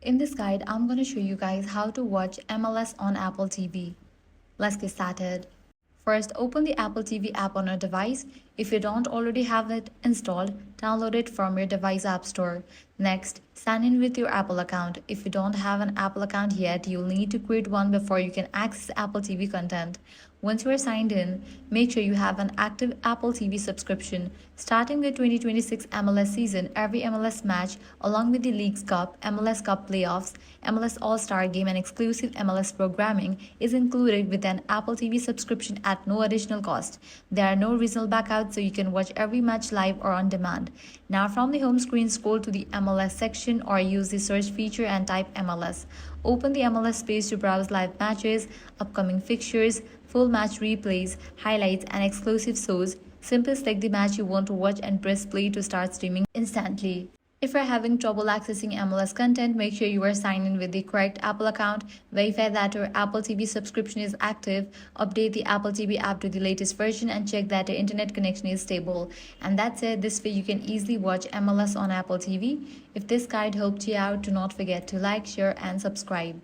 In this guide, I'm going to show you guys how to watch MLS on Apple TV. Let's get started. First, open the Apple TV app on your device. If you don't already have it installed, download it from your device app store. Next, sign in with your Apple account. If you don't have an Apple account yet, you'll need to create one before you can access Apple TV content. Once you are signed in, make sure you have an active Apple TV subscription. Starting the 2026 MLS season, every MLS match, along with the Leagues Cup, MLS Cup playoffs, MLS All-Star Game, and exclusive MLS programming, is included with an Apple TV subscription at no additional cost. There are no regional backouts, so you can watch every match live or on demand. Now, from the home screen, scroll to the MLS section or use the search feature and type MLS. Open the MLS page to browse live matches, upcoming fixtures, full match replays, highlights, and exclusive shows. Simply select the match you want to watch and press play to start streaming instantly. If you're having trouble accessing MLS content, make sure you are signed in with the correct Apple account, verify that your Apple TV subscription is active, update the Apple TV app to the latest version, and check that your internet connection is stable. And that's it. This way you can easily watch MLS on Apple TV. If this guide helped you out, do not forget to like, share, and subscribe.